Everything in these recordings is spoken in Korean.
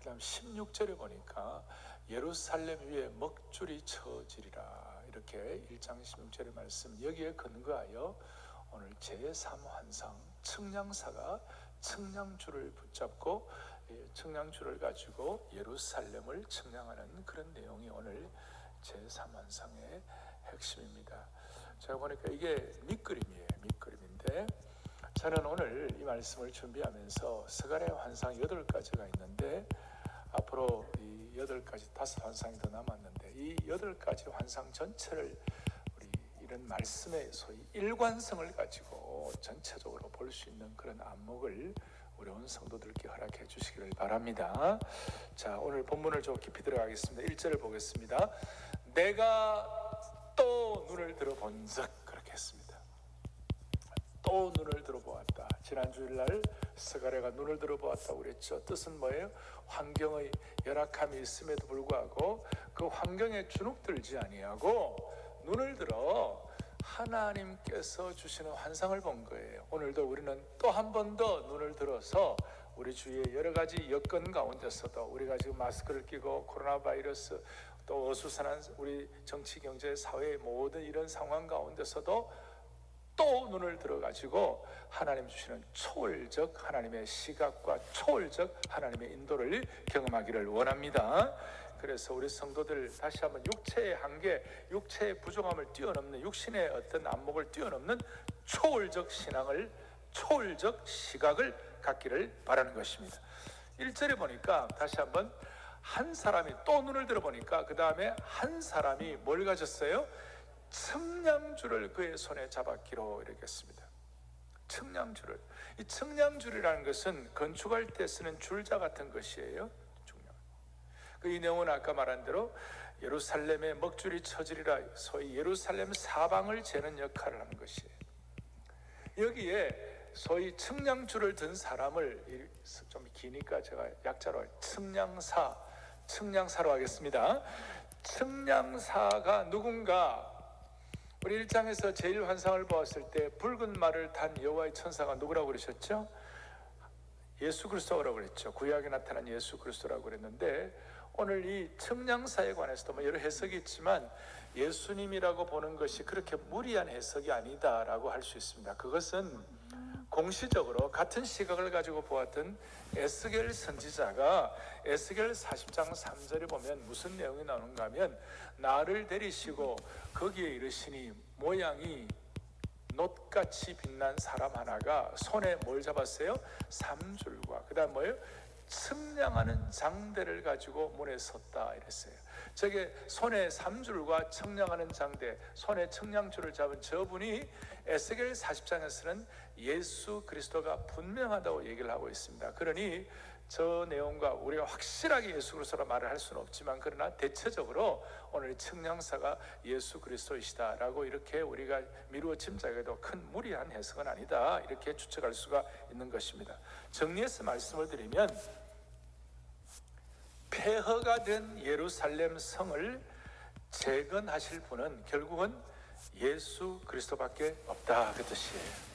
그 다음 16절에 보니까 예루살렘 위에 먹줄이 쳐지리라, 이렇게 1장 16절의 말씀, 여기에 근거하여 오늘 제3환상 측량사가 측량줄을 붙잡고 측량줄을 가지고 예루살렘을 측량하는 그런 내용이 오늘 제3환상의 핵심입니다. 제가 보니까 이게 밑그림이에요. 밑그림인데, 저는 오늘 이 말씀을 준비하면서 스가랴 환상 8가지가 있는데, 앞으로 이 8가지, 5환상이 더 남았는데, 이 8가지 환상 전체를 우리 이런 말씀의 소위 일관성을 가지고 전체적으로 볼 수 있는 그런 안목을 우리 온 성도들께 허락해 주시기를 바랍니다. 자, 오늘 본문을 좀 깊이 들어가겠습니다. 1절을 보겠습니다. 내가 또 눈을 들어본즉, 그렇게 했습니다. 또 눈을 들어보았다. 지난 주일날 스가랴가 눈을 들어보았다고 그랬죠. 뜻은 뭐예요? 환경의 열악함이 있음에도 불구하고 그 환경에 주눅들지 아니하고 눈을 들어 하나님께서 주시는 환상을 본 거예요. 오늘도 우리는 또 한 번 더 눈을 들어서 우리 주위의 여러 가지 여건 가운데서도, 우리가 지금 마스크를 끼고 코로나 바이러스, 또 어수선한 우리 정치, 경제, 사회의 모든 이런 상황 가운데서도 또 눈을 들어가지고 하나님 주시는 초월적 하나님의 시각과 초월적 하나님의 인도를 경험하기를 원합니다. 그래서 우리 성도들 다시 한번 육체의 한계, 육체의 부족함을 뛰어넘는, 육신의 어떤 안목을 뛰어넘는 초월적 신앙을, 초월적 시각을 갖기를 바라는 것입니다. 1절에 보니까 다시 한번 한 사람이 또 눈을 들어보니까 그 다음에 한 사람이 뭘 가졌어요? 측량줄을 그의 손에 잡았기로, 이렇게 했습니다. 측량줄을. 이 측량줄이라는 것은 건축할 때 쓰는 줄자 같은 것이에요. 이 내용은 아까 말한 대로 예루살렘에 먹줄이 쳐지리라, 소위 예루살렘 사방을 재는 역할을 하는 것이에요. 여기에 소위 측량줄을 든 사람을, 좀 기니까 제가 약자로 측량사로 하겠습니다. 측량사가 누군가, 우리 1장에서 제일 환상을 보았을 때 붉은 말을 탄 여호와의 천사가 누구라고 그러셨죠? 예수 그리스도라고 그랬죠. 구약에 나타난 예수 그리스도라고 그랬는데, 오늘 이 측량사에 관해서도 여러 해석이 있지만 예수님이라고 보는 것이 그렇게 무리한 해석이 아니다라고 할 수 있습니다. 그것은 공시적으로 같은 시각을 가지고 보았던 에스겔 선지자가 에스겔 40장 3절에 보면 무슨 내용이 나오는가 하면, 나를 데리시고 거기에 이르시니 모양이 놋같이 빛난 사람 하나가 손에 뭘 잡았어요? 삼줄과 그 다음 뭐예요? 측량하는 장대를 가지고 문에 섰다, 이랬어요. 저게 손에 삼줄과 측량하는 장대, 손에 측량줄을 잡은 저분이 에스겔 40장에서는 예수 그리스도가 분명하다고 얘기를 하고 있습니다. 그러니 저 내용과 우리가 확실하게 예수 그리스도라 말을 할 수는 없지만, 그러나 대체적으로 오늘 측량사가 예수 그리스도이시다라고 이렇게 우리가 미루어 짐작해도 큰 무리한 해석은 아니다, 이렇게 추측할 수가 있는 것입니다. 정리해서 말씀을 드리면, 폐허가 된 예루살렘 성을 재건하실 분은 결국은 예수 그리스도밖에 없다, 그 뜻이에요.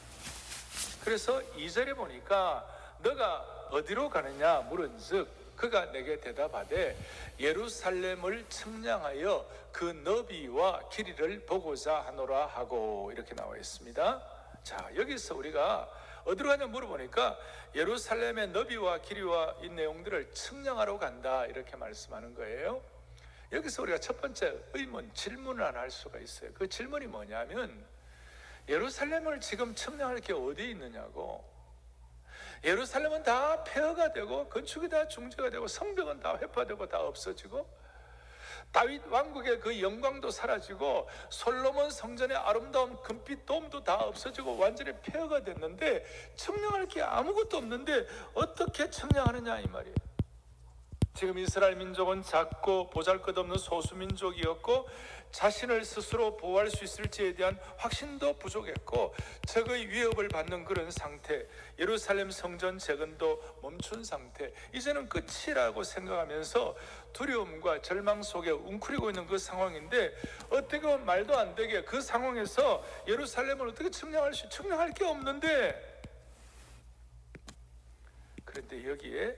그래서 2절에 보니까 너가 어디로 가느냐 물은즉 그가 내게 대답하되 예루살렘을 측량하여 그 너비와 길이를 보고자 하노라 하고, 이렇게 나와 있습니다. 자, 여기서 우리가 어디로 가냐 물어보니까 예루살렘의 너비와 길이와 이 내용들을 측량하러 간다, 이렇게 말씀하는 거예요. 여기서 우리가 첫 번째 의문, 질문을 하나 할 수가 있어요. 그 질문이 뭐냐면, 예루살렘을 지금 측량할 게 어디 있느냐고. 예루살렘은 다 폐허가 되고 건축이 다 중지가 되고 성벽은 다 회파되고 다 없어지고 다윗 왕국의 그 영광도 사라지고 솔로몬 성전의 아름다운 금빛 돔도 다 없어지고 완전히 폐허가 됐는데 측량할 게 아무것도 없는데 어떻게 측량하느냐, 이 말이에요. 지금 이스라엘 민족은 작고 보잘것없는 소수민족이었고 자신을 스스로 보호할 수 있을지에 대한 확신도 부족했고 적의 위협을 받는 그런 상태, 예루살렘 성전 재건도 멈춘 상태, 이제는 끝이라고 생각하면서 두려움과 절망 속에 웅크리고 있는 그 상황인데, 어떻게 보면 말도 안 되게 그 상황에서 예루살렘을 어떻게 측량할 게 없는데, 그런데 여기에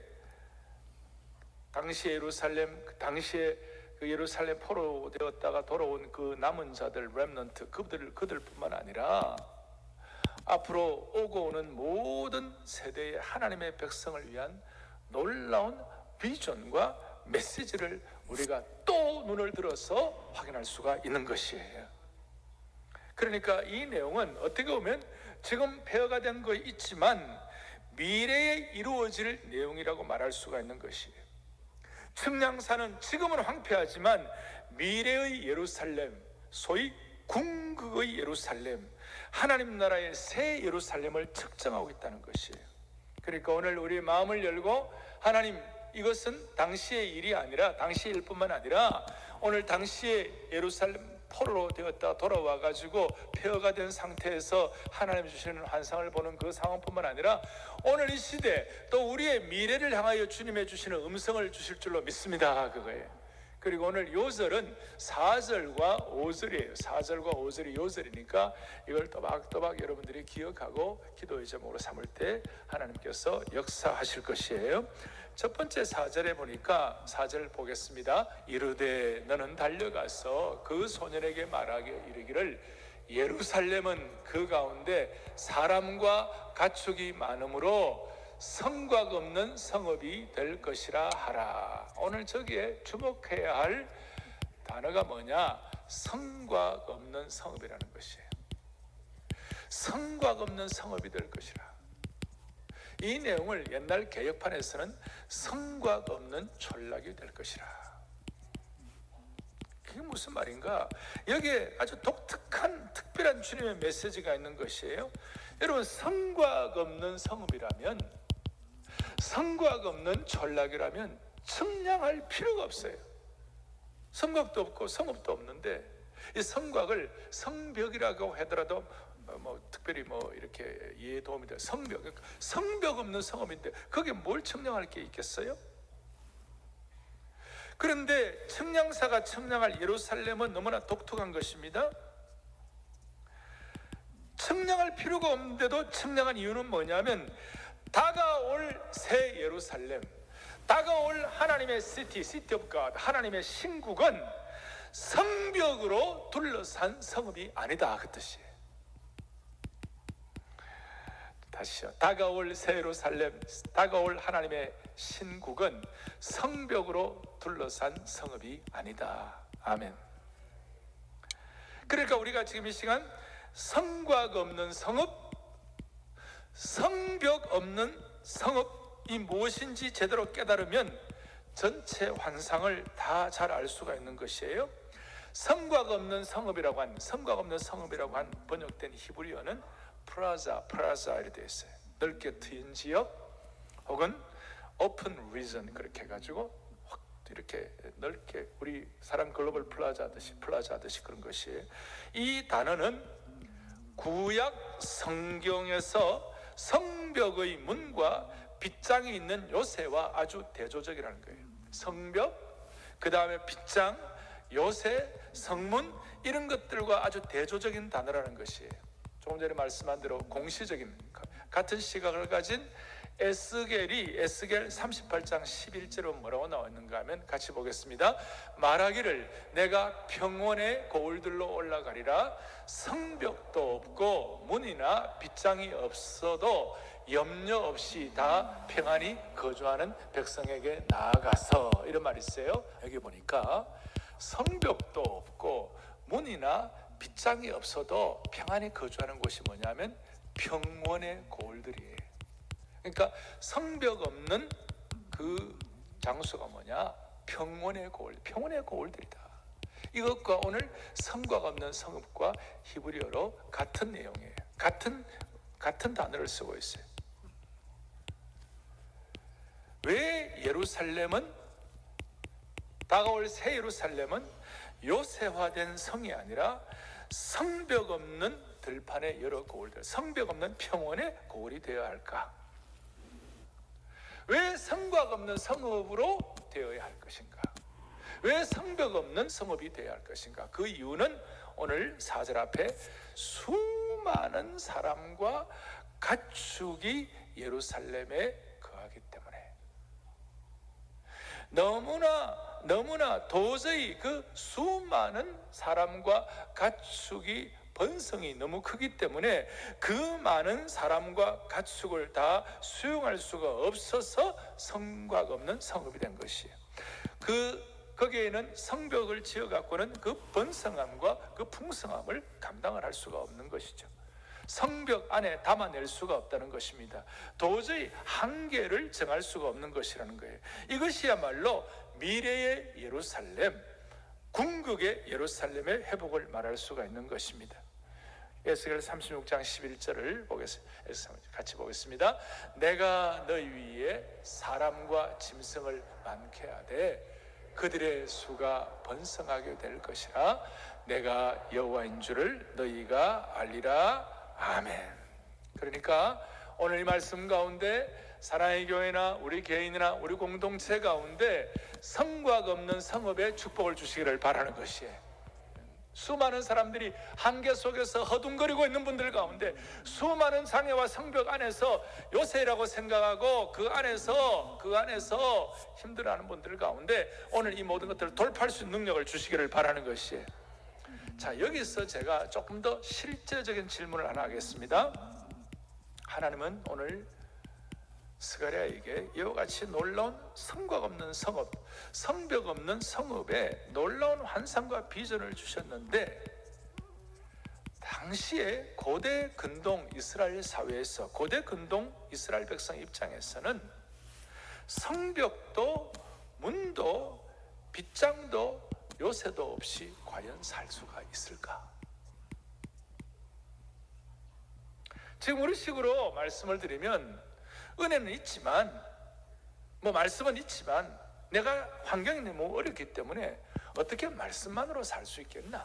당시에 그 예루살렘 포로되었다가 돌아온 그 남은 자들, 렘넌트, 그들뿐만 아니라 앞으로 오고 오는 모든 세대의 하나님의 백성을 위한 놀라운 비전과 메시지를 우리가 또 눈을 들어서 확인할 수가 있는 것이에요. 그러니까 이 내용은 어떻게 보면 지금 폐허가 된 거 있지만 미래에 이루어질 내용이라고 말할 수가 있는 것이에요. 측량산은 지금은 황폐하지만 미래의 예루살렘, 소위 궁극의 예루살렘, 하나님 나라의 새 예루살렘을 측정하고 있다는 것이에요. 그러니까 오늘 우리 마음을 열고 하나님, 이것은 당시의 일이 아니라 당시의 일뿐만 아니라 오늘 당시에 예루살렘 포로로 되었다 돌아와 가지고 폐허가 된 상태에서 하나님 주시는 환상을 보는 그 상황뿐만 아니라 오늘 이 시대 또 우리의 미래를 향하여 주님의 주시는 음성을 주실 줄로 믿습니다. 그거예요. 그리고 오늘 요절은 4절과 5절이에요. 4절과 5절이 요절이니까 이걸 또박또박 여러분들이 기억하고 기도의 제목으로 삼을 때 하나님께서 역사하실 것이에요. 첫 번째 4절에 보니까 4절 보겠습니다. 이르되 너는 달려가서 그 소년에게 말하게 이르기를 예루살렘은 그 가운데 사람과 가축이 많으므로 성곽 없는 성읍이 될 것이라 하라. 오늘 저기에 주목해야 할 단어가 뭐냐? 성곽 없는 성읍이라는 것이에요. 성곽 없는 성읍이 될 것이라. 이 내용을 옛날 개역판에서는 성곽 없는 촌락이 될 것이라. 그게 무슨 말인가? 여기에 아주 독특한 특별한 주님의 메시지가 있는 것이에요. 여러분, 성곽 없는 성읍이라면, 성곽 없는 촌락이라면 측량할 필요가 없어요. 성곽도 없고 성읍도 없는데 이 성곽을 성벽이라고 하더라도 특별히 이렇게 이해에 도움이 돼요. 성벽 없는 성읍인데 거기에 뭘 측량할 게 있겠어요? 그런데 측량사가 측량할 예루살렘은 너무나 독특한 것입니다. 측량할 필요가 없는데도 측량한 이유는 뭐냐면 다가올 새 예루살렘, 다가올 하나님의 시티 오브 갓, 하나님의 신국은 성벽으로 둘러싼 성읍이 아니다, 그 뜻이에요. 다시요. 다가올 새 예루살렘, 다가올 하나님의 신국은 성벽으로 둘러싼 성읍이 아니다. 아멘. 그러니까 우리가 지금 이 시간 성곽 없는 성읍, 성벽 없는 성읍이 무엇인지 제대로 깨달으면 전체 환상을 다 잘 알 수가 있는 것이에요. 성곽 없는 성읍이라고 한 번역된 히브리어는 프라자 이렇게 되어 있어요. 넓게 트인 지역 혹은 오픈 리전, 그렇게 해가지고 확 이렇게 넓게 우리 사랑 글로벌 플라자 하듯이 그런 것이에요. 이 단어는 구약 성경에서 성벽의 문과 빗장이 있는 요새와 아주 대조적이라는 거예요. 성벽, 그 다음에 빗장, 요새, 성문, 이런 것들과 아주 대조적인 단어라는 것이에요. 조금 전에 말씀한 대로 공시적인 같은 시각을 가진 에스겔 38장 11절은 뭐라고 나와 있는가 하면 같이 보겠습니다. 말하기를 내가 평원의 고울들로 올라가리라. 성벽도 없고 문이나 빗장이 없어도 염려 없이 다 평안히 거주하는 백성에게 나아가서, 이런 말이 있어요. 여기 보니까 성벽도 없고 문이나 빗장이 없어도 평안히 거주하는 곳이 뭐냐면 평원의 고울들이에요. 그러니까 성벽 없는 그 장소가 뭐냐? 평원의 고울들이다. 이것과 오늘 성곽 없는 성읍과 히브리어로 같은 내용이에요. 같은 단어를 쓰고 있어요. 왜 다가올 새 예루살렘은 요새화된 성이 아니라 성벽 없는 들판의 여러 고울들, 성벽 없는 평원의 고울이 되어야 할까? 왜 성곽 없는 성읍으로 되어야 할 것인가? 왜 성벽 없는 성읍이 되어야 할 것인가? 그 이유는 오늘 4절 앞에 수많은 사람과 가축이 예루살렘에 거하기 때문에, 너무나 도저히 그 수많은 사람과 가축이 번성이 너무 크기 때문에 그 많은 사람과 가축을 다 수용할 수가 없어서 성곽 없는 성읍이 된 것이에요. 거기에는 성벽을 지어 갖고는 그 번성함과 그 풍성함을 감당을 할 수가 없는 것이죠. 성벽 안에 담아낼 수가 없다는 것입니다. 도저히 한계를 정할 수가 없는 것이라는 거예요. 이것이야말로 미래의 예루살렘, 궁극의 예루살렘의 회복을 말할 수가 있는 것입니다. 에스겔 36장 11절을 같이 보겠습니다. 내가 너희 위에 사람과 짐승을 많게 하되 그들의 수가 번성하게 될 것이라. 내가 여호와인 줄을 너희가 알리라. 아멘. 그러니까 오늘 이 말씀 가운데 사랑의 교회나 우리 개인이나 우리 공동체 가운데 성곽 없는 성읍의 축복을 주시기를 바라는 것이에요. 수많은 사람들이 한계 속에서 허둥거리고 있는 분들 가운데 수많은 장애와 성벽 안에서 요새라고 생각하고 그 안에서 힘들어하는 분들 가운데 오늘 이 모든 것들을 돌파할 수 있는 능력을 주시기를 바라는 것이에요. 자, 여기서 제가 조금 더 실제적인 질문을 하나 하겠습니다. 하나님은 오늘 스가랴에게 이와 같이 놀라운 성곽 없는 성읍, 성벽 없는 성읍에 놀라운 환상과 비전을 주셨는데, 당시에 고대 근동 이스라엘 사회에서, 고대 근동 이스라엘 백성 입장에서는 성벽도 문도 빗장도 요새도 없이 과연 살 수가 있을까? 지금 우리식으로 말씀을 드리면 은혜는 있지만, 말씀은 있지만 내가 환경이 너무 어렵기 때문에 어떻게 말씀만으로 살 수 있겠나?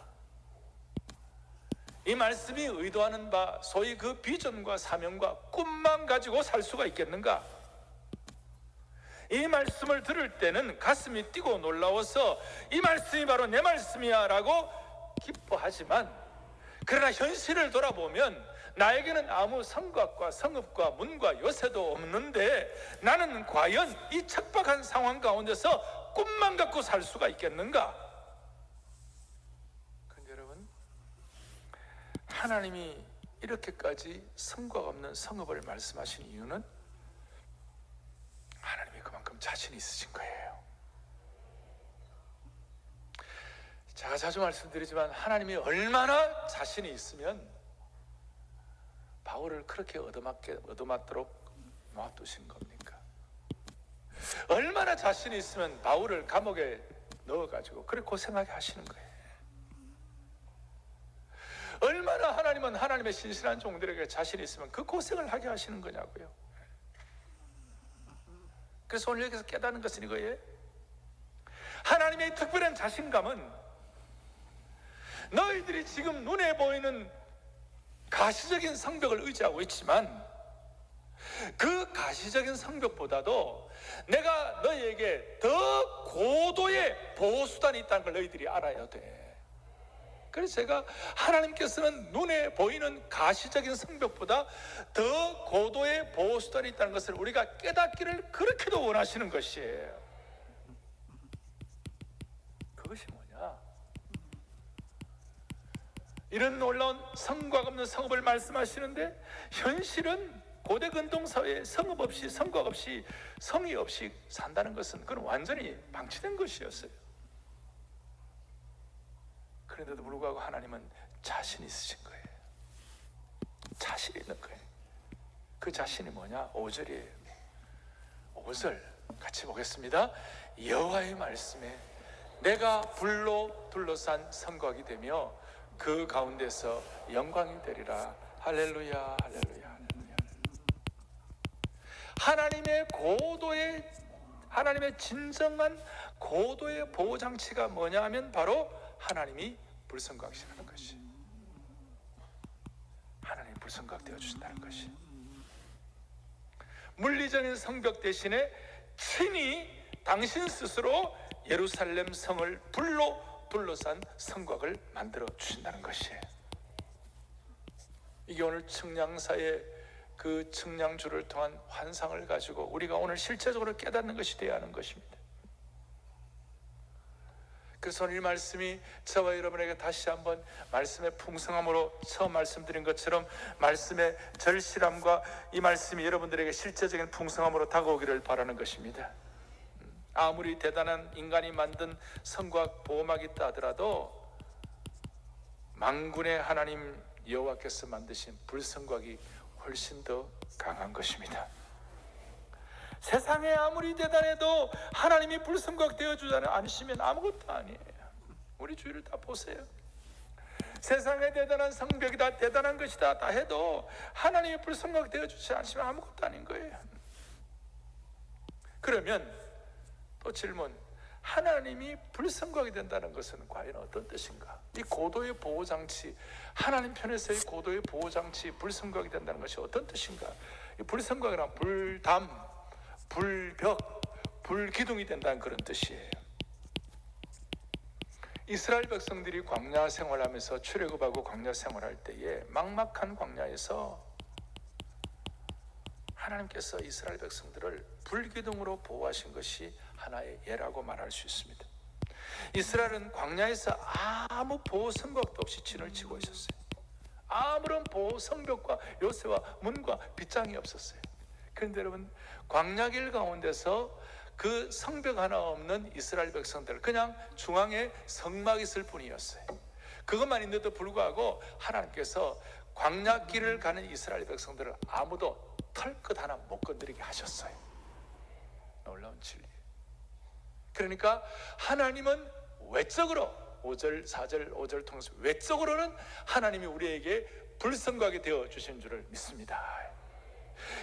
이 말씀이 의도하는 바 소위 그 비전과 사명과 꿈만 가지고 살 수가 있겠는가? 이 말씀을 들을 때는 가슴이 뛰고 놀라워서 이 말씀이 바로 내 말씀이야 라고 기뻐하지만, 그러나 현실을 돌아보면 나에게는 아무 성곽과 성읍과 문과 요새도 없는데 나는 과연 이 척박한 상황 가운데서 꿈만 갖고 살 수가 있겠는가? 그런데 여러분, 하나님이 이렇게까지 성곽 없는 성읍을 말씀하신 이유는 하나님이 그만큼 자신이 있으신 거예요. 제가 자주 말씀드리지만 하나님이 얼마나 자신이 있으면 바울을 그렇게 얻어맞도록 놔두신 겁니까? 얼마나 자신이 있으면 바울을 감옥에 넣어가지고 그렇게 고생하게 하시는 거예요. 얼마나 하나님은 하나님의 신실한 종들에게 자신이 있으면 그 고생을 하게 하시는 거냐고요. 그래서 오늘 여기서 깨닫는 것은 이거예요. 하나님의 특별한 자신감은 너희들이 지금 눈에 보이는 가시적인 성벽을 의지하고 있지만 그 가시적인 성벽보다도 내가 너희에게 더 고도의 보호수단이 있다는 걸 너희들이 알아야 돼. 그래서 제가 하나님께서는 눈에 보이는 가시적인 성벽보다 더 고도의 보호수단이 있다는 것을 우리가 깨닫기를 그렇게도 원하시는 것이에요. 그것이 뭐냐? 이런 놀라운 성곽 없는 성읍을 말씀하시는데, 현실은 고대 근동 사회에 성읍 없이, 성곽 없이, 성이 없이 산다는 것은 그건 완전히 방치된 것이었어요. 그런데도 불구하고 하나님은 자신 있으신 거예요. 자신 있는 거예요. 그 자신이 뭐냐? 5절이에요. 5절 같이 보겠습니다. 여호와의 말씀에 내가 불로 둘러싼 성곽이 되며 그 가운데서 영광이 되리라. 할렐루야, 할렐루야, 할렐루야. 하나님의 진정한 고도의 보호장치가 뭐냐 하면 바로 하나님이 불성곽이시라는 것이, 하나님이 불성곽 되어주신다는 것이, 물리적인 성벽 대신에 친히 당신 스스로 예루살렘 성을 불로 둘러싼 성곽을 만들어 주신다는 것이에요. 이게 오늘 측량사의 그 측량주를 통한 환상을 가지고 우리가 오늘 실제적으로 깨닫는 것이 되어야 하는 것입니다. 그래서 오늘 이 말씀이 저와 여러분에게 다시 한번 말씀의 풍성함으로 처음 말씀드린 것처럼 말씀의 절실함과 이 말씀이 여러분들에게 실제적인 풍성함으로 다가오기를 바라는 것입니다. 아무리 대단한 인간이 만든 성곽 보호막이 있다 하더라도 만군의 하나님 여호와께서 만드신 불성곽이 훨씬 더 강한 것입니다. 세상에 아무리 대단해도 하나님이 불성곽 되어주지 않으시면 아무것도 아니에요. 우리 주위를 다 보세요. 세상에 대단한 성벽이다, 대단한 것이다 다 해도 하나님이 불성곽 되어주지 않으시면 아무것도 아닌 거예요. 그러면 또 질문, 하나님이 불성곽이 된다는 것은 과연 어떤 뜻인가? 이 고도의 보호장치, 하나님 편에서의 고도의 보호장치, 불성곽이 된다는 것이 어떤 뜻인가? 이 불성곽이란 불담, 불벽, 불기둥이 된다는 그런 뜻이에요. 이스라엘 백성들이 광야 생활하면서 출애굽하고 광야 생활할 때에 막막한 광야에서 하나님께서 이스라엘 백성들을 불기둥으로 보호하신 것이 하나의 예라고 말할 수 있습니다. 이스라엘은 광야에서 아무 보호 성벽도 없이 진을 치고 있었어요. 아무런 보호 성벽과 요새와 문과 빗장이 없었어요. 그런데 여러분, 광야길 가운데서 그 성벽 하나 없는 이스라엘 백성들, 그냥 중앙에 성막이 있을 뿐이었어요. 그것만 있는데도 불구하고 하나님께서 광야길을 가는 이스라엘 백성들을 아무도 털끝 하나 못 건드리게 하셨어요. 놀라운 진리. 그러니까 하나님은 외적으로 5절, 4절, 5절 통해서 외적으로는 하나님이 우리에게 불성곽이 되어 주신 줄을 믿습니다.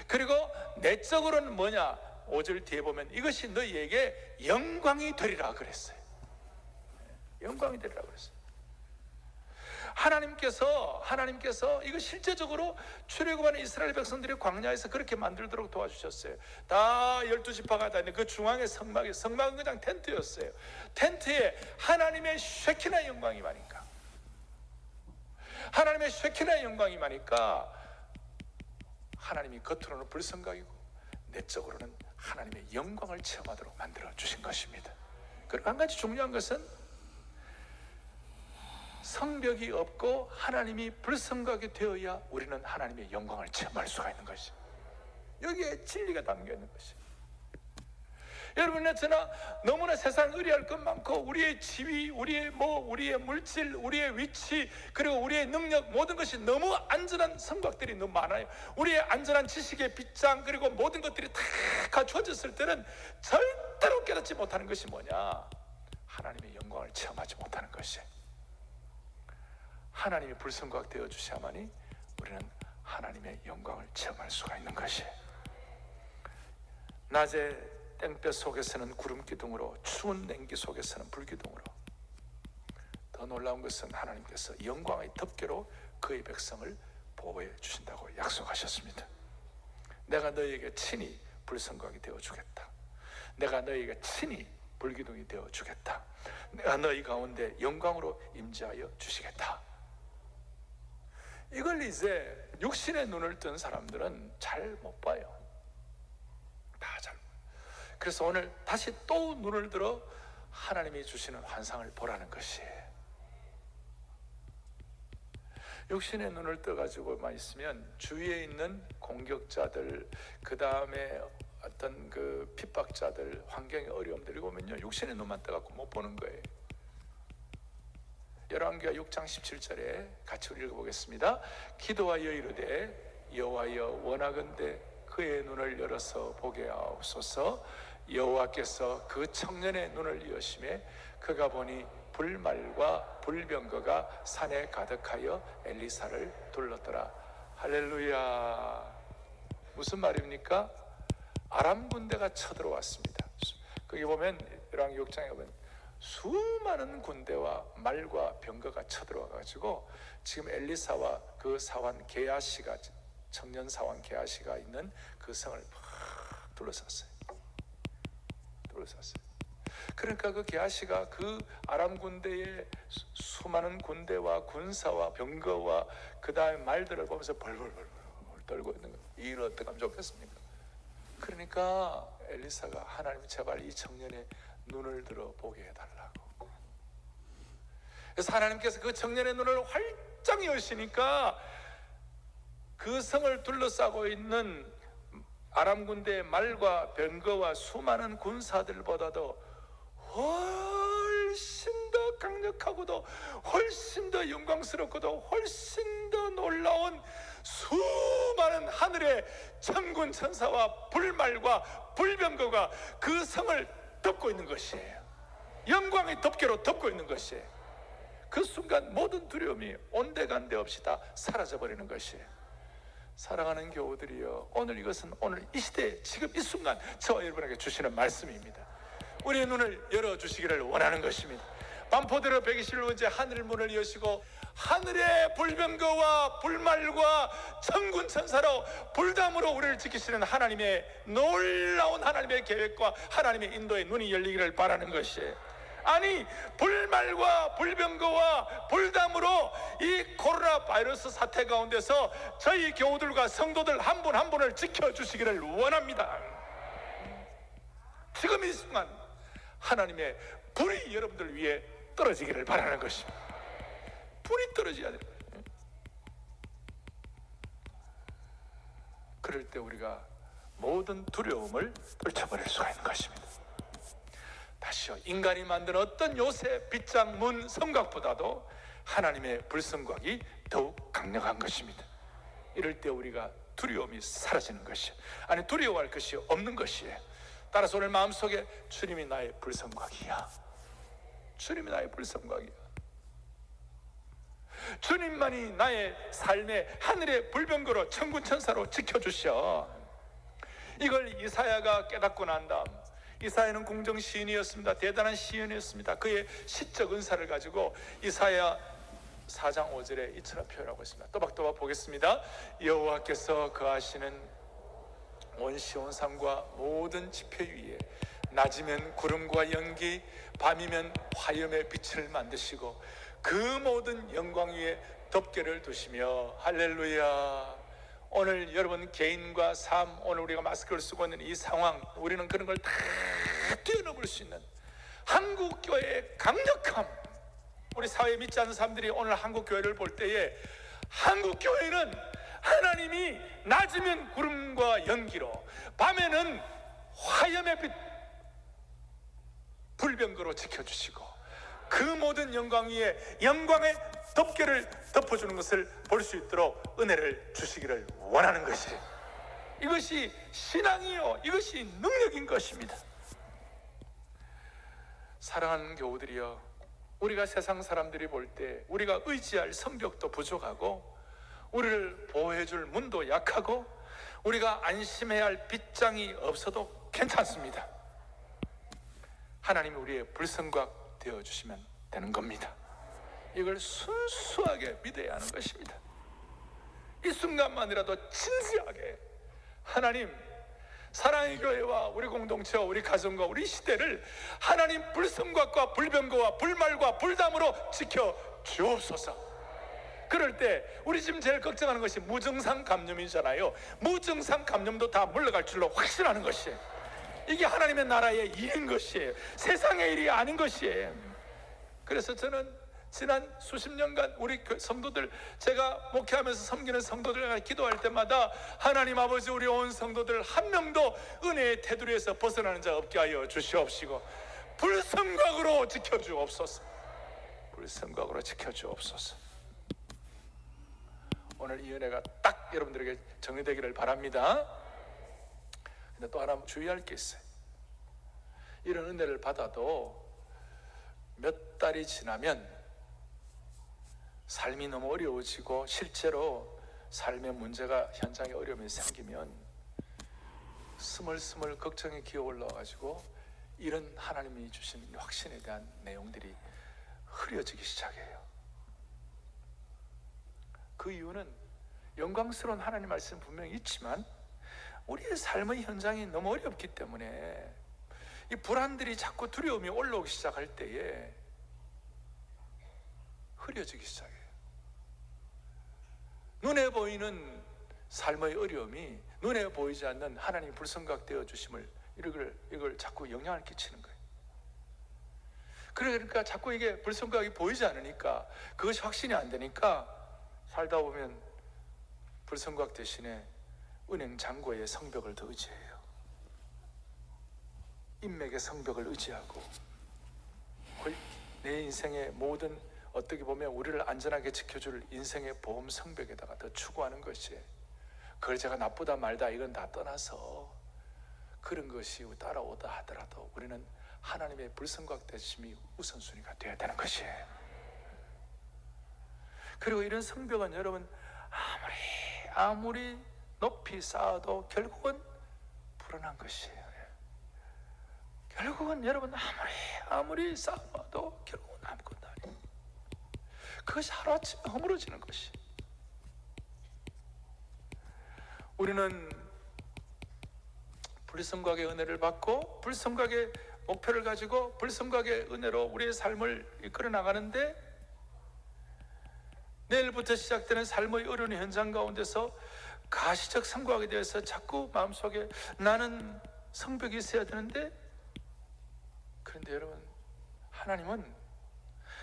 그리고 내적으로는 뭐냐? 5절 뒤에 보면 이것이 너희에게 영광이 되리라 그랬어요. 영광이 되리라 그랬어요. 하나님께서 이거 실제적으로 출애굽하는 이스라엘 백성들이 광야에서 그렇게 만들도록 도와주셨어요. 다 12지파가 다 있는데 그 중앙에 성막은 그냥 텐트였어요. 텐트에 하나님의 쉐키나 영광이 많으니까, 하나님의 쉐키나 영광이 많으니까 하나님이 겉으로는 불성곽이고 내적으로는 하나님의 영광을 체험하도록 만들어 주신 것입니다. 그리고 한 가지 중요한 것은 성벽이 없고 하나님이 불성곽이 되어야 우리는 하나님의 영광을 체험할 수가 있는 것이, 여기에 진리가 담겨 있는 것이. 여러분이나 저나 너무나 세상 의리할 것 많고 우리의 지위, 우리의 물질, 우리의 위치, 그리고 우리의 능력, 모든 것이 너무 안전한 성곽들이 너무 많아요. 우리의 안전한 지식의 빗장, 그리고 모든 것들이 다 갖추어졌을 때는 절대로 깨닫지 못하는 것이 뭐냐? 하나님의 영광을 체험하지 못하는 것이. 하나님이 불성곽 되어 주셔야만이 우리는 하나님의 영광을 체험할 수가 있는 것이. 낮에 땡볕 속에서는 구름 기둥으로, 추운 냉기 속에서는 불기둥으로. 더 놀라운 것은 하나님께서 영광의 덮개로 그의 백성을 보호해 주신다고 약속하셨습니다. 내가 너희에게 친히 불성곽이 되어 주겠다. 내가 너희에게 친히 불기둥이 되어 주겠다. 내가 너희 가운데 영광으로 임재하여 주시겠다. 이걸 이제 육신의 눈을 뜬 사람들은 잘 못 봐요. 다 잘. 그래서 오늘 다시 또 눈을 들어 하나님이 주시는 환상을 보라는 것이에요. 육신의 눈을 떠가지고만 있으면 주위에 있는 공격자들, 그 다음에 어떤 그 핍박자들, 환경의 어려움들 보면요, 육신의 눈만 떠갖고 못 보는 거예요. 열왕기하 6장 17절에 같이 우리 읽어보겠습니다. 기도하여 이르되 여호와여 원하건대 그의 눈을 열어서 보게 하옵소서. 여호와께서 그 청년의 눈을 여심해 그가 보니 불말과 불병거가 산에 가득하여 엘리사를 둘렀더라. 할렐루야. 무슨 말입니까? 아람 군대가 쳐들어왔습니다. 거기 보면 열왕기 6장에 보면 수많은 군대와 말과 병거가 쳐들어와 가지고 지금 엘리사와 그 사환 게하시가, 청년 사환 게하시가 있는 그 성을 막 둘러쌌어요. 그러니까 그 게하시가 그 아람 군대의 수많은 군대와 군사와 병거와 그 다음에 말들을 보면서 벌벌벌 떨고 있는 거예요. 이 일을 어떻게 하면 좋겠습니까? 그러니까 엘리사가 하나님 제발 이 청년의 눈을 들어 보게 해달라고. 그래서 하나님께서 그 청년의 눈을 활짝 여시니까 그 성을 둘러싸고 있는 아람 군대의 말과 병거와 수많은 군사들보다도 훨씬 더 강력하고도 훨씬 더 영광스럽고도 훨씬 더 놀라운 수많은 하늘의 천군 천사와 불말과 불병거가 그 성을 덮고 있는 것이에요. 영광의 덮개로 덮고 있는 것이에요. 그 순간 모든 두려움이 온데간데 없이 다 사라져버리는 것이에요. 사랑하는 교우들이여, 오늘 이것은 오늘 이 시대에 지금 이 순간 저와 여러분에게 주시는 말씀입니다. 우리의 눈을 열어주시기를 원하는 것입니다. 반포대로 120번째 하늘 문을 여시고 하늘의 불병거와 불말과 천군 천사로 불담으로 우리를 지키시는 하나님의 놀라운 하나님의 계획과 하나님의 인도의 눈이 열리기를 바라는 것이에요. 아니, 불말과 불병거와 불담으로 이 코로나 바이러스 사태 가운데서 저희 교우들과 성도들 한 분 한 분을 지켜주시기를 원합니다. 지금 이 순간 하나님의 불이 여러분들 위해 떨어지기를 바라는 것입니다. 불이 떨어져야 돼요. 그럴 때 우리가 모든 두려움을 떨쳐버릴 수가 있는 것입니다. 다시요, 인간이 만든 어떤 요새 빗장 문 성곽보다도 하나님의 불성곽이 더욱 강력한 것입니다. 이럴 때 우리가 두려움이 사라지는 것이에요. 아니, 두려워할 것이 없는 것이에요. 따라서 오늘 마음속에 주님이 나의 불성곽이야, 주님이 나의 불성곽이야, 주님만이 나의 삶의 하늘의 불병거로 천군천사로 지켜주셔. 이걸 이사야가 깨닫고 난 다음, 이사야는 공정 시인이었습니다. 대단한 시인이었습니다. 그의 시적 은사를 가지고 이사야 4장 5절에 이처럼 표현하고 있습니다. 또박또박 보겠습니다. 여호와께서 거하시는 온 시온 산과 모든 지표 위에 낮이면 구름과 연기, 밤이면 화염의 빛을 만드시고 그 모든 영광 위에 덮개를 두시며. 할렐루야. 오늘 여러분 개인과 삶, 오늘 우리가 마스크를 쓰고 있는 이 상황, 우리는 그런 걸 다 뛰어넘을 수 있는 한국교회의 강력함. 우리 사회에 믿지 않는 사람들이 오늘 한국교회를 볼 때에 한국교회는 하나님이 낮이면 구름과 연기로, 밤에는 화염의 빛 불병거로 지켜주시고 그 모든 영광 위에 영광의 덮개를 덮어주는 것을 볼 수 있도록 은혜를 주시기를 원하는 것이에요. 이것이 신앙이요, 이것이 능력인 것입니다. 사랑하는 교우들이여, 우리가 세상 사람들이 볼 때 우리가 의지할 성벽도 부족하고 우리를 보호해줄 문도 약하고 우리가 안심해야 할 빗장이 없어도 괜찮습니다. 하나님이 우리의 불성곽 되어주시면 되는 겁니다. 이걸 순수하게 믿어야 하는 것입니다. 이 순간만이라도 진지하게 하나님, 사랑의 교회와 우리 공동체와 우리 가정과 우리 시대를 하나님 불성곽과 불병거와 불말과 불담으로 지켜 주옵소서. 그럴 때 우리 지금 제일 걱정하는 것이 무증상 감염이잖아요. 무증상 감염도 다 물러갈 줄로 확신하는 것이에요. 이게 하나님의 나라의 일인 것이에요. 세상의 일이 아닌 것이에요. 그래서 저는 지난 수십 년간 우리 성도들, 제가 목회하면서 섬기는 성도들과 기도할 때마다 하나님 아버지, 우리 온 성도들 한 명도 은혜의 테두리에서 벗어나는 자 없게 하여 주시옵시고 불성곽으로 지켜주옵소서. 불성곽으로 지켜주옵소서. 오늘 이 은혜가 딱 여러분들에게 정리되기를 바랍니다. 근데 또 하나 주의할 게 있어요. 이런 은혜를 받아도 몇 달이 지나면 삶이 너무 어려워지고 실제로 삶의 문제가, 현장에 어려움이 생기면 스멀스멀 걱정이 기어 올라와가지고 이런 하나님이 주신 확신에 대한 내용들이 흐려지기 시작해요. 그 이유는 영광스러운 하나님 말씀 분명히 있지만 우리의 삶의 현장이 너무 어렵기 때문에 이 불안들이 자꾸 두려움이 올라오기 시작할 때에 흐려지기 시작해요. 눈에 보이는 삶의 어려움이 눈에 보이지 않는 하나님 불성각 되어 주심을 이걸 자꾸 영향을 끼치는 거예요. 그러니까 자꾸 이게 불성각이 보이지 않으니까, 그것이 확신이 안 되니까 살다 보면 불성각 대신에 은행 잔고의 성벽을 더 의지해요. 인맥의 성벽을 의지하고, 내 인생의 모든, 어떻게 보면 우리를 안전하게 지켜줄 인생의 보험 성벽에다가 더 추구하는 것이, 그걸 제가 나쁘다 말다 이건 다 떠나서 그런 것이 따라오다 하더라도 우리는 하나님의 불성각 되심이 우선순위가 되어야 되는 것이에요. 그리고 이런 성벽은 여러분 아무리 높이 쌓아도 결국은 불어난 것이에요. 결국은 여러분 아무리 쌓아도 결국은 아무것도 아니에요. 그것이 하루아침에 허물어지는 것이. 우리는 불성각의 은혜를 받고 불성각의 목표를 가지고 불성각의 은혜로 우리의 삶을 이끌어 나가는데, 내일부터 시작되는 삶의 어려운 현장 가운데서 가시적 성각에 대해서 자꾸 마음속에 나는 성벽이 있어야 되는데, 그런데 여러분, 하나님은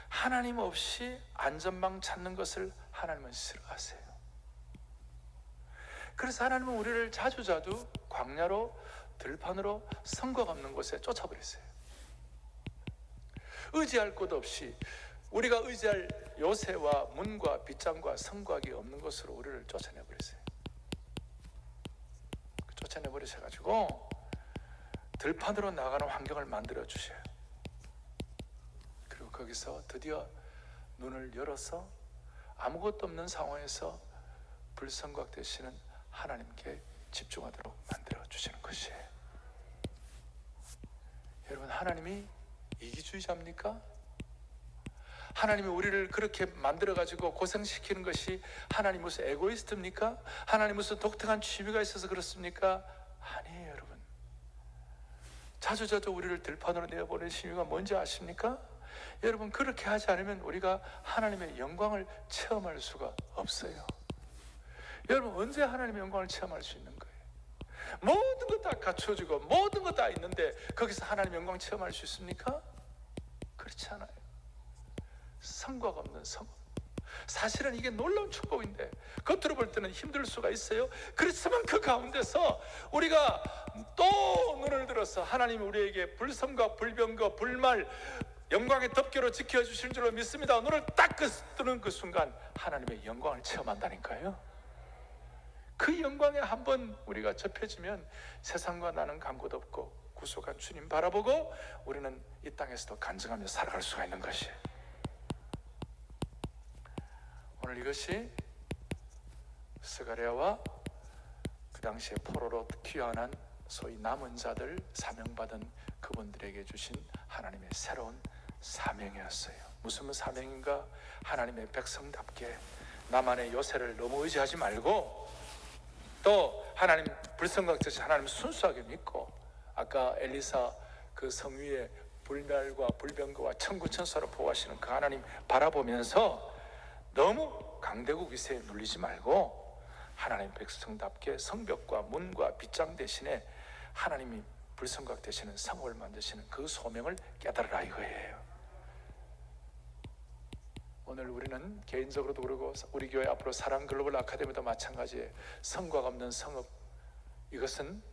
하나님 없이 안전망 찾는 것을 하나님은 싫어하세요. 그래서 하나님은 우리를 자주 광야로, 들판으로, 성곽 없는 곳에 쫓아버렸어요. 의지할 곳 없이, 우리가 의지할 요새와 문과 빗장과 성곽이 없는 곳으로 우리를 쫓아내버렸어요. 쫓아내버리셔가지고 들판으로 나가는 환경을 만들어 주셔요. 그리고 거기서 드디어 눈을 열어서 아무것도 없는 상황에서 불성각 되시는 하나님께 집중하도록 만들어 주시는 것이에요. 여러분, 하나님이 이기주의자입니까? 하나님이 우리를 그렇게 만들어가지고 고생시키는 것이 하나님 무슨 에고이스트입니까? 하나님 무슨 독특한 취미가 있어서 그렇습니까? 아니에요. 여러분, 자주 우리를 들판으로 내어보내신 이유가 뭔지 아십니까? 여러분, 그렇게 하지 않으면 우리가 하나님의 영광을 체험할 수가 없어요. 여러분, 언제 하나님의 영광을 체험할 수 있는 거예요? 모든 것 다 갖춰지고 모든 것 다 있는데 거기서 하나님의 영광 체험할 수 있습니까? 그렇지 않아요. 성곽 없는 성읍. 사실은 이게 놀라운 축복인데 겉으로 볼 때는 힘들 수가 있어요. 그렇지만 그 가운데서 우리가 또 눈을 들어서 하나님이 우리에게 불성과 불병거 불말 영광의 덮개로 지켜주실 줄로 믿습니다. 눈을 딱 뜨는 그 순간 하나님의 영광을 체험한다니까요. 그 영광에 한번 우리가 접해지면 세상과 나는 간 곳 없고 구속한 주님 바라보고 우리는 이 땅에서도 간증하며 살아갈 수가 있는 것이에요. 오늘 이것이 스가랴와 그 당시에 포로로 귀환한 소위 남은 자들, 사명받은 그분들에게 주신 하나님의 새로운 사명이었어요. 무슨 사명인가? 하나님의 백성답게 나만의 요새를 너무 의지하지 말고, 또 하나님 불성각듯이 하나님 순수하게 믿고, 아까 엘리사 그 성 위에 불멸과 불병거와 천구천사로 보호하시는 그 하나님 바라보면서 너무 강대국 위세에 눌리지 말고 하나님 백성답게 성벽과 문과 빗장 대신에 하나님이 불성각 되시는 성읍을 만드시는 그 소명을 깨달으라 이거예요. 오늘 우리는 개인적으로도 그러고 우리 교회 앞으로 사랑 글로벌 아카데미도 마찬가지예요. 성곽 없는 성읍, 이것은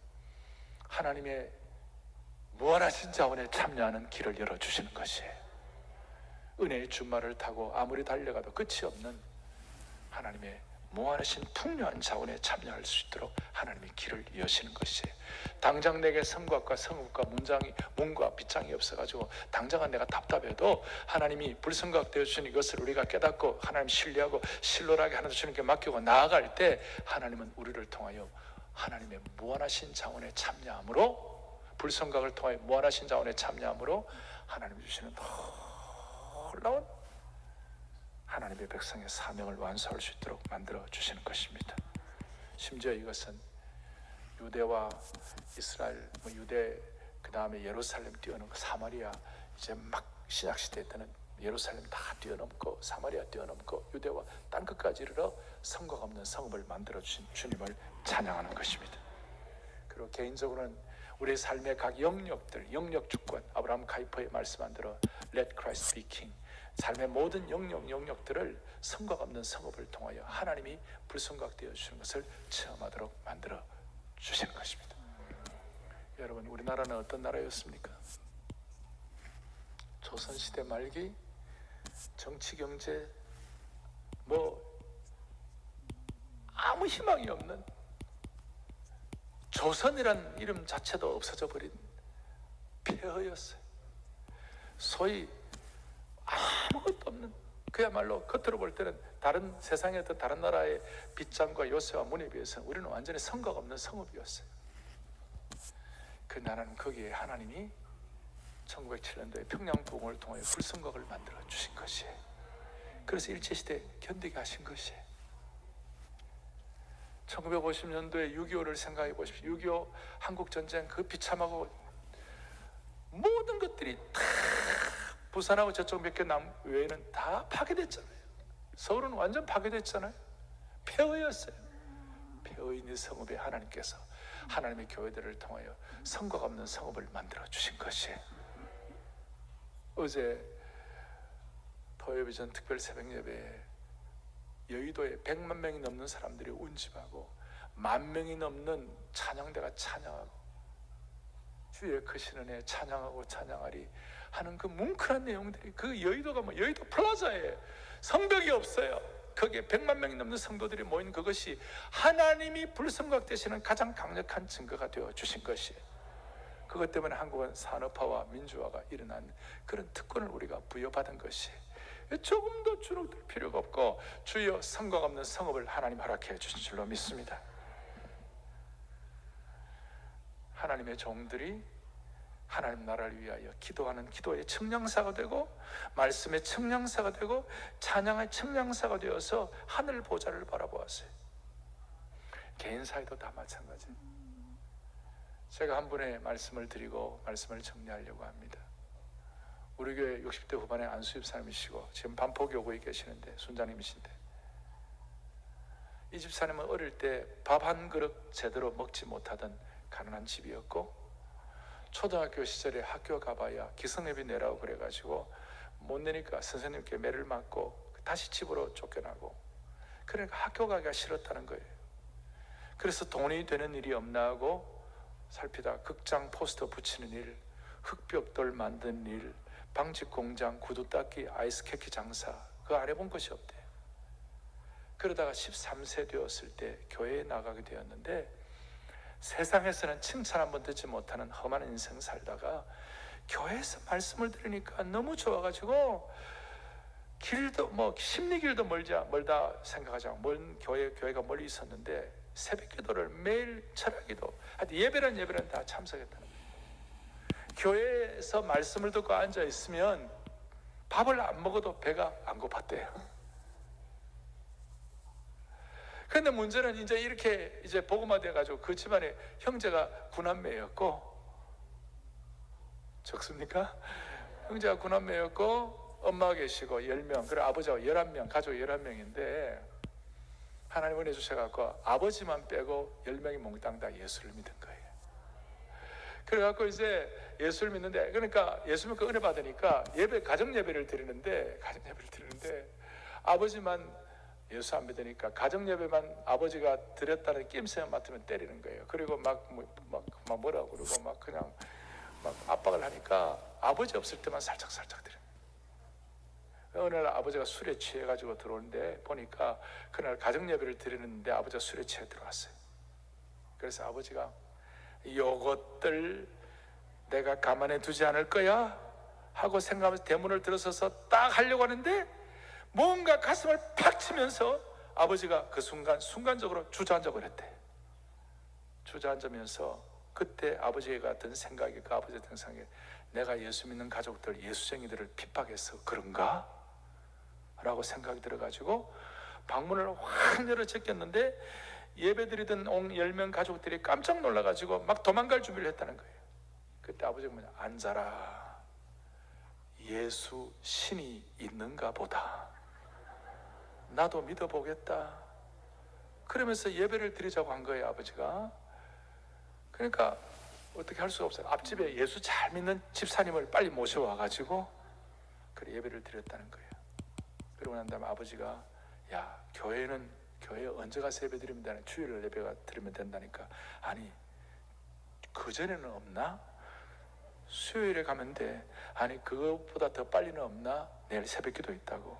하나님의 무한하신 자원에 참여하는 길을 열어주시는 것이에요. 은혜의 주말을 타고 아무리 달려가도 끝이 없는 하나님의 무한하신 풍요한 자원에 참여할 수 있도록 하나님의 길을 여시는 것이에요. 당장 내게 성곽과 성읍과 문과 빗장이 없어가지고 당장은 내가 답답해도 하나님이 불성각 되어주신 이것을 우리가 깨닫고 하나님 신뢰하고 신랄하게 하나님 주님께 맡기고 나아갈 때 하나님은 우리를 통하여 하나님의 무한하신 자원에 참여함으로, 불성각을 통하여 무한하신 자원에 참여함으로 하나님 주시는 놀라운 하나님의 백성의 사명을 완수할 수 있도록 만들어 주시는 것입니다. 심지어 이것은 유대와 이스라엘, 유대 그 다음에 예루살렘 뛰어넘고 사마리아, 이제 막 신약시대 때는 예루살렘 다 뛰어넘고 사마리아 뛰어넘고 유대와 땅끝까지 이르러 성곽 없는 성읍을 만들어 주신 주님을 찬양하는 것입니다. 그리고 개인적으로는 우리의 삶의 각 영역들, 영역 주권, 아브라함 카이퍼의 말씀한 대로 Let Christ be King, 삶의 모든 영역들을 성곽 없는 성읍을 통하여 하나님이 불성곽되어 주시는 것을 체험하도록 만들어 주시는 것입니다. 여러분, 우리나라는 어떤 나라였습니까? 조선시대 말기 정치 경제 아무 희망이 없는, 조선이란 이름 자체도 없어져 버린 폐허였어요. 소위 아무것도 없는, 그야말로 겉으로 볼 때는 다른 세상의 어떤 다른 나라의 빗장과 요새와 문에 비해서 우리는 완전히 성곽 없는 성읍이었어요. 그 나라는 거기에 하나님이 1907년도에 평양부흥을 통하여 불성곽을 만들어 주신 것이에요. 그래서 일제시대 견디게 하신 것이에요. 1950년도에 6.25를 생각해 보십시오. 6.25 한국전쟁 그 비참하고 모든 것들이 다 부산하고 저쪽 몇 개 남 외에는 다 파괴됐잖아요. 서울은 완전 파괴됐잖아요. 폐허였어요. 폐허인 성읍에 하나님께서 하나님의 교회들을 통하여 성곽 없는 성읍을 만들어 주신 것이에요. 어제 토요비전 특별 새벽 예배에 여의도에 100만 명이 넘는 사람들이 운집하고 10,000명이 넘는 찬양대가 찬양하고 주의 크신 은혜 찬양하고 찬양하리 하는 그 뭉클한 내용들이, 그 여의도가 여의도 플라자에 성벽이 없어요. 거기에 100만 명이 넘는 성도들이 모인 그것이 하나님이 불성곽 되시는 가장 강력한 증거가 되어 주신 것이에요. 그것 때문에 한국은 산업화와 민주화가 일어난 그런 특권을 우리가 부여받은 것이에요. 조금도 주눅들 필요가 없고 주여 성곽 없는 성읍을 하나님 허락해 주신 줄로 믿습니다. 하나님의 종들이 하나님 나라를 위하여 기도하는 기도의 청량사가 되고 말씀의 청량사가 되고 찬양의 청량사가 되어서 하늘 보좌를 바라보았어요. 개인 사이도 다 마찬가지예요. 제가 한 분의 말씀을 드리고 말씀을 정리하려고 합니다. 우리 교회 60대 후반의 안수입 사님이시고 지금 반포교구에 계시는데 순장님이신데, 이 집사님은 어릴 때 밥 한 그릇 제대로 먹지 못하던 가난한 집이었고, 초등학교 시절에 학교 가봐야 기성예비 내라고 그래가지고 못 내니까 선생님께 매를 맞고 다시 집으로 쫓겨나고, 그러니까 학교 가기가 싫었다는 거예요. 그래서 돈이 되는 일이 없나 하고 살피다 극장 포스터 붙이는 일, 흙벽돌 만드는 일, 방직 공장, 구두 닦기, 아이스 캐키 장사, 그거 안 해본 것이 없대요. 그러다가 13세 되었을 때 교회에 나가게 되었는데, 세상에서는 칭찬 한번 듣지 못하는 험한 인생 살다가 교회에서 말씀을 들으니까 너무 좋아가지고, 길도 심리길도 멀다 생각하지 않고 먼 교회가 멀리 있었는데 새벽 기도를 매일 철학기도, 하여튼 예배는 다 참석했다는 거예요. 교회에서 말씀을 듣고 앉아 있으면 밥을 안 먹어도 배가 안 고팠대요. 그런데 문제는 이제 이렇게 복음화 돼가지고 그 집안에 형제가 9남매였고, 적습니까? 형제가 9남매였고 엄마가 계시고 10명, 그리고 아버지하고 11명, 가족 11명인데 하나님 은혜 주셔갖고 아버지만 빼고 10명이 몽땅 다 예수를 믿은 거예요. 그래갖고 이제 예수를 믿는데, 그러니까 예수 믿고 은혜 받으니까 가정 예배를 드리는데 아버지만 예수 안 믿으니까 가정 예배만 아버지가 드렸다는 낌새만 맡으면 때리는 거예요. 그리고 막 뭐라고 그러고 막 그냥 막 압박을 하니까 아버지 없을 때만 살짝 드려요. 어느 날 아버지가 술에 취해가지고 들어오는데 보니까 그날 가정 예배를 드리는데 아버지가 술에 취해 들어왔어요. 그래서 아버지가 요것들 내가 가만히 두지 않을 거야 하고 생각하면서 대문을 들어서서 딱 하려고 하는데 뭔가 가슴을 팍 치면서 아버지가 그 순간적으로 주저앉아 버렸대. 주저앉으면서 그때 아버지가 든 생각이, 그 아버지의 든 생각이, 내가 예수 믿는 가족들, 예수쟁이들을 핍박해서 그런가? 라고 생각이 들어가지고 방문을 확 열어 제꼈는데 예배드리던 10명 가족들이 깜짝 놀라가지고 막 도망갈 준비를 했다는 거예요. 그때 아버지가 앉아라, 예수 신이 있는가 보다, 나도 믿어보겠다. 그러면서 예배를 드리자고 한 거예요, 아버지가. 그러니까 어떻게 할 수가 없어요. 앞집에 예수 잘 믿는 집사님을 빨리 모셔와가지고 그래 예배를 드렸다는 거예요. 그러고 난 다음에 아버지가 야 교회에 언제 가서 예배 드리면 되나? 주일 예배가 드리면 된다니까. 아니 그전에는 없나? 수요일에 가면 돼. 아니 그것보다 더 빨리는 없나? 내일 새벽기도 있다고.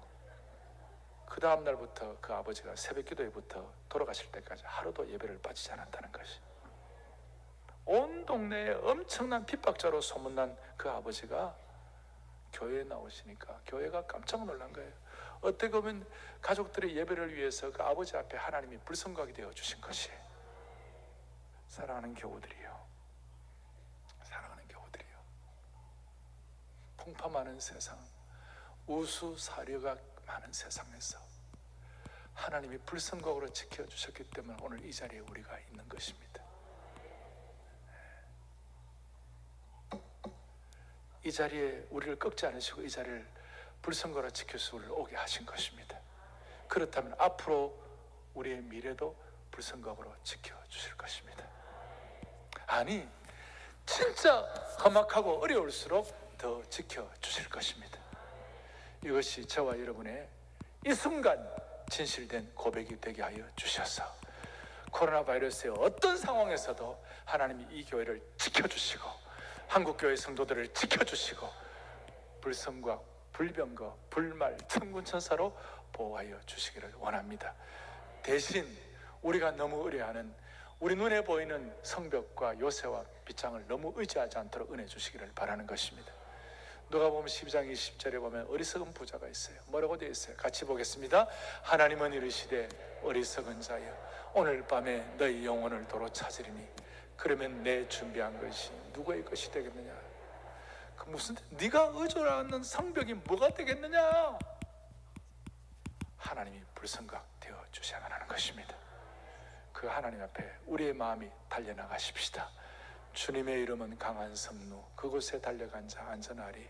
그 다음 날부터 그 아버지가 새벽기도회부터 돌아가실 때까지 하루도 예배를 빠지지 않았다는 것이, 온 동네에 엄청난 핍박자로 소문난 그 아버지가 교회에 나오시니까 교회가 깜짝 놀란 거예요. 어떻게 보면 가족들의 예배를 위해서 그 아버지 앞에 하나님이 불성각이 되어 주신 것이. 사랑하는 교우들이요, 사랑하는 교우들이요, 풍파 많은 세상, 우수사려가 많은 세상에서 하나님이 불성각으로 지켜주셨기 때문에 오늘 이 자리에 우리가 있는 것입니다. 이 자리에 우리를 꺾지 않으시고 이 자리를 불성각으로 지켜서 우리를 오게 하신 것입니다. 그렇다면 앞으로 우리의 미래도 불성각으로 지켜주실 것입니다. 아니 진짜 험악하고 어려울수록 더 지켜주실 것입니다. 이것이 저와 여러분의 이 순간 진실된 고백이 되게 하여 주셔서 코로나 바이러스의 어떤 상황에서도 하나님이 이 교회를 지켜주시고 한국교회 성도들을 지켜주시고 불성과 불병거 불말 천군천사로 보호하여 주시기를 원합니다. 대신 우리가 너무 의뢰하는 우리 눈에 보이는 성벽과 요새와 빗장을 너무 의지하지 않도록 은혜 주시기를 바라는 것입니다. 누가복음 12장 20절에 보면 어리석은 부자가 있어요. 뭐라고 되어 있어요? 같이 보겠습니다. 하나님은 이르시되 어리석은 자여 오늘 밤에 너희 영혼을 도로 찾으리니 그러면 내 준비한 것이 누구의 것이 되겠느냐? 그 무슨 네가 의존하는 성벽이 뭐가 되겠느냐? 하나님이 불성각 되어 주셔야 하는 것입니다. 그 하나님 앞에 우리의 마음이 달려나가십시다. 주님의 이름은 강한 성루, 그곳에 달려간 자 안전하리.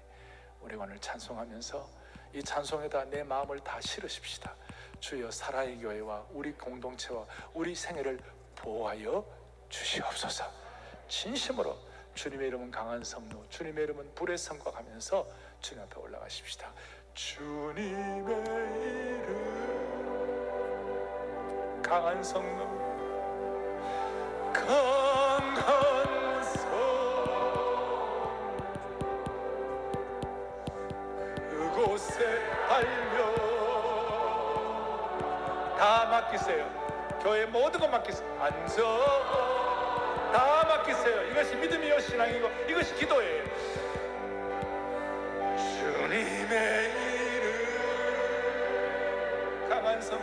우리 오늘 찬송하면서 이 찬송에다 내 마음을 다 실으십시다. 주여 사랑의 교회와 우리 공동체와 우리 생애를 보호하여 주시옵소서. 진심으로 주님의 이름은 강한 성루, 주님의 이름은 불의 성과 하면서 주님 앞에 올라가십시다. 주님의 이름 강한 성루, 강한 성, 그곳에 달려 다 맡기세요. 교회 모든 것 맡기세요. 앉아 다 맡기세요. 이것이 믿음이요 신앙이고 이것이 기도예요. 주님의 이름 강한 성,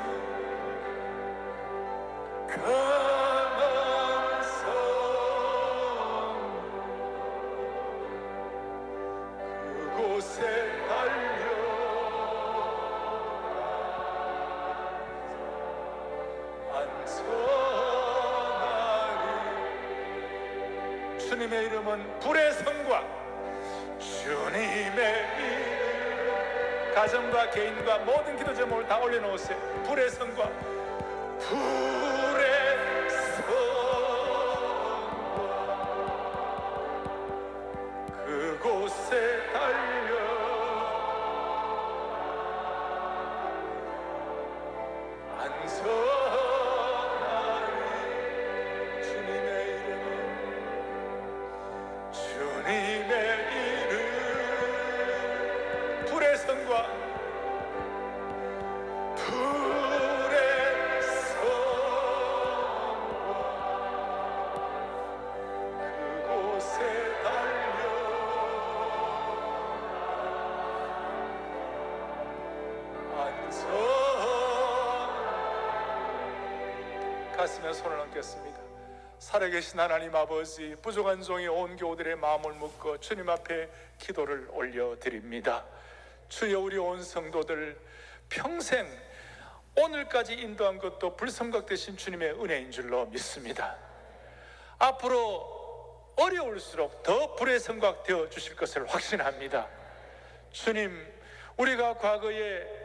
강한 성, 그곳에 달려 안전하리. 주님의 이름은 불의 성과, 주님의 이름 가정과 개인과 모든 기도 제목을 다 올려놓으세요. 불의 성과, 불의 성과, 그곳에 달려 안전하리. 주님의 이름은, 주님의 이름 불의 성과, 불의 성과, 그곳에 달려 안전. 가슴에 손을 얹겠습니다. 살아계신 하나님 아버지, 부족한 종이 온 교우들의 마음을 묻고 주님 앞에 기도를 올려드립니다. 주여, 우리 온 성도들 평생 오늘까지 인도한 것도 불성각 되신 주님의 은혜인 줄로 믿습니다. 앞으로 어려울수록 더 불의 성각 되어 주실 것을 확신합니다. 주님, 우리가 과거에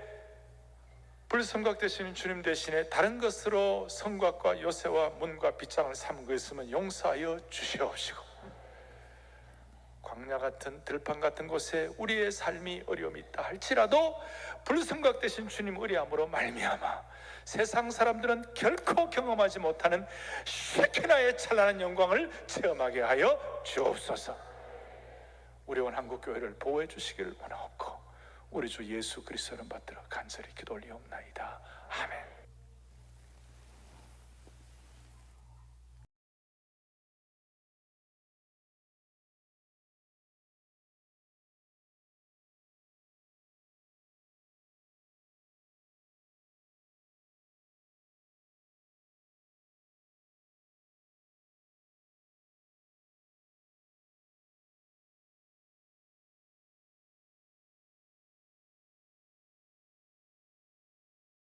불성각 되시는 주님 대신에 다른 것으로 성곽과 요새와 문과 빗장을 삼은 거 있으면 용서하여 주시옵시고, 광야 같은 들판 같은 곳에 우리의 삶이 어려움이 있다 할지라도 불성각 되신 주님 의리함으로 말미암아 세상 사람들은 결코 경험하지 못하는 쉐키나의 찬란한 영광을 체험하게 하여 주옵소서. 우리 온 한국교회를 보호해 주시기를 원하옵고 우리 주 예수 그리스도를 받들어 간절히 기도 올리옵나이다. 아멘.